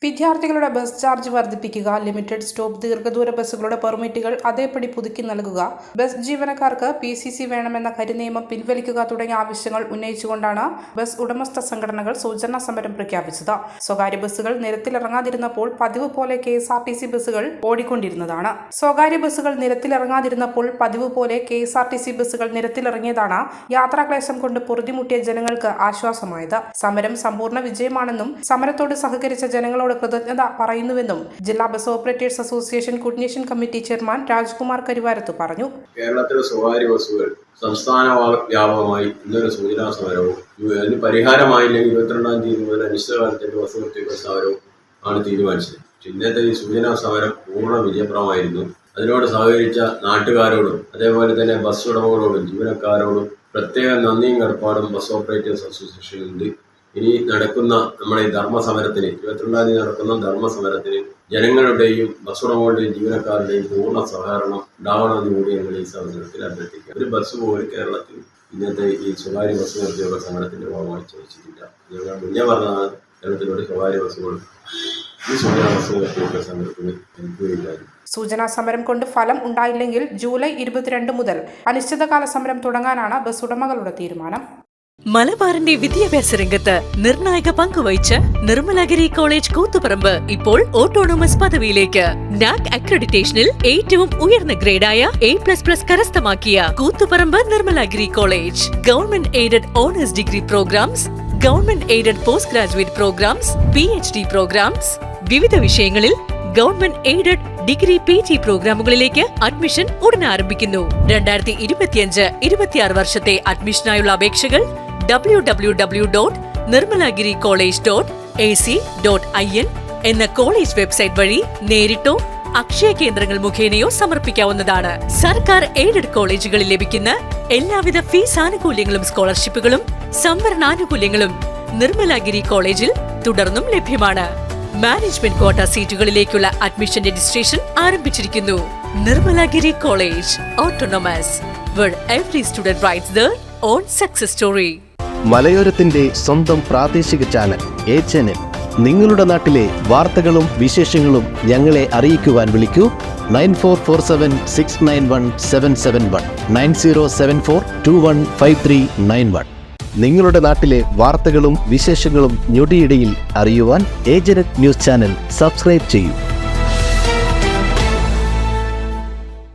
വിദ്യാർത്ഥികളുടെ bus charge വർദ്ധിപ്പിക്കുക, limited stop ദീർഘദൂര ബസ്സുകളുടെ പെർമിറ്റുകൾ അതേപടി പുതുക്കി നൽകുക, ബസ് ജീവനക്കാർക്ക് PCC വേണമെന്ന കരിനിയമം പിൻവലിക്കുക തുടങ്ങിയ ആവശ്യങ്ങൾ ഉന്നയിച്ചുകൊണ്ടാണ് ബസ് ഉടമസ്ഥ സംഘടനകൾ സൂചനാ സമരം പ്രഖ്യാപിച്ചത്. സ്വകാര്യ ബസ്സുകൾ നിരത്തിലിറങ്ങാതിരുന്നപ്പോൾ പതിവ് പോലെ KSRTC ബസ്സുകൾ ഓടിക്കൊണ്ടിരുന്നതാണ്. സ്വകാര്യ ബസ്സുകൾ നിരത്തിലിറങ്ങാതിരുന്നപ്പോൾ പതിവ് പോലെ KSRTC ബസ്സുകൾ നിരത്തിലിറങ്ങിയതാണ് യാത്രാക്ലേശം കൊണ്ട് പൊറുതിമുട്ടിയ ജനങ്ങൾക്ക് ആശ്വാസമായത്. സമരം സമ്പൂർണ്ണ വിജയമാണെന്നും സമരത്തോട് സഹകരിച്ച ജനങ്ങളോട് കൃതജ്ഞത പറയുന്നുവെന്നും ജില്ലാ bus operators association coordination committee chairman Rajkumar Karivarath പറഞ്ഞു. കേരളത്തിലെ സ്വകാര്യ ബസ്സുകൾ സംസ്ഥാന വ്യാപകമായി ഇന്നൊരു സൂചനാ സമരവും അതിന് പരിഹാരമായില്ലെങ്കിൽ 22-ാം തീയതി മുതൽ അനിശ്ചിതകാലത്തേക്ക് ബസ് നിർത്തിവെക്കുന്ന സമരവും ആണ് തീരുമാനിച്ചത്. ഇന്നത്തെ ഈ സൂചനാ സമരം പൂർണ്ണ വിജയപ്രദമായിരുന്നു. അതിനോട് സഹകരിച്ച നാട്ടുകാരോടും അതേപോലെ തന്നെ ബസ് ഉടമകളോടും ജീവനക്കാരോടും പ്രത്യേക നന്ദിയും കടപ്പാടും ബസ് ഓപ്പറേറ്റേഴ്സ് അസോസിയേഷനുണ്ട്. ഇനി നടക്കുന്ന നമ്മുടെ ഈ ധർമ്മസമരത്തിന് 22-ാം തീയതി നടക്കുന്ന ധർമ്മസമരത്തിന് ജനങ്ങളുടെയും ബസ് ഉടമകളുടെയും ജീവനക്കാരുടെയും പൂർണ്ണ സഹകരണം ഉണ്ടാവണമെന്ന് കൂടി ഞങ്ങൾ ഈ അവസരത്തിൽ അഭ്യർത്ഥിക്കുക. ഒരു ബസ് പോലും കേരളത്തിൽ ഇന്നത്തെ ഈ സ്വകാര്യ ബസ് നിർത്തിയുള്ള സമരത്തിന്റെ ഭാഗമായി ചോദിച്ചിട്ടില്ല. ഞങ്ങൾ മുന്നേ പറഞ്ഞതാണ് കേരളത്തിലൂടെ സ്വകാര്യ ബസ്സുകൾ ഈ സൂചനാ ബസ് നിർത്തിയുള്ള സമരത്തിന് അനുകൂലമില്ലായിരുന്നു. സൂചനാ സമരം കൊണ്ട് ഫലം ഉണ്ടായില്ലെങ്കിൽ ജൂലൈ 22 മുതൽ അനിശ്ചിതകാല സമരം തുടങ്ങാനാണ് ബസ് ഉടമകളുടെ തീരുമാനം. മലബാറിന്റെ വിദ്യാഭ്യാസ രംഗത്ത് നിർണായക പങ്കുവഹിച്ച നിർമ്മലഗിരി കോളേജ് കൂത്തുപറമ്പ് ഇപ്പോൾ ഓട്ടോണമസ് പദവിയിലേക്ക്. NAC അക്രഡിറ്റേഷനിൽ ഏറ്റവും ഉയർന്ന ഗ്രേഡായ A++ കരസ്ഥമാക്കിയ Koothuparamba Nirmalagiri college government aided honours degree programmes, government aided post graduate programmes, PhD programmes, വിവിധ വിഷയങ്ങളിൽ ഗവൺമെന്റ് എയ്ഡഡ് ഡിഗ്രി PG പ്രോഗ്രാമുകളിലേക്ക് അഡ്മിഷൻ ഉടൻ ആരംഭിക്കുന്നു. 2025-26 വർഷത്തെ അഡ്മിഷനായുള്ള അപേക്ഷകൾ www.nirmalagiricollege.ac.in എന്ന കോളേജ് വെബ്സൈറ്റ് വഴി നേരിട്ടോ അക്ഷയ കേന്ദ്രങ്ങൾ മുഖേനയോ സമർപ്പിക്കാവുന്നതാണ്. സർക്കാർ എയ്ഡഡ് കോളേജുകളിൽ ലഭിക്കുന്ന എല്ലാവിധ ഫീസ് ആനുകൂല്യങ്ങളും സ്കോളർഷിപ്പുകളും സംവരണാനുകൂല്യങ്ങളും നിർമ്മലഗിരി കോളേജിൽ തുടർന്നും ലഭ്യമാണ്. മാനേജ്മെന്റ് ക്വാട്ട സീറ്റുകളിലേക്കുള്ള അഡ്മിഷൻ രജിസ്ട്രേഷൻ ആരംഭിച്ചിരിക്കുന്നു. Nirmalagiri college autonomous, where every student writes their own success story. മലയോരത്തിന്റെ സ്വന്തം പ്രാദേശിക ചാനൽ HNN. നിങ്ങളുടെ നാട്ടിലെ വാർത്തകളും വിശേഷങ്ങളും ഞങ്ങളെ അറിയിക്കുവാൻ വിളിക്കൂ 9447691771 9074215391. നിങ്ങളുടെ നാട്ടിലെ വാർത്തകളും വിശേഷങ്ങളും ഞൊടിയിടയിൽ അറിയുവാൻ ഏജന്റ് ന്യൂസ് ചാനൽ സബ്സ്ക്രൈബ് ചെയ്യൂ.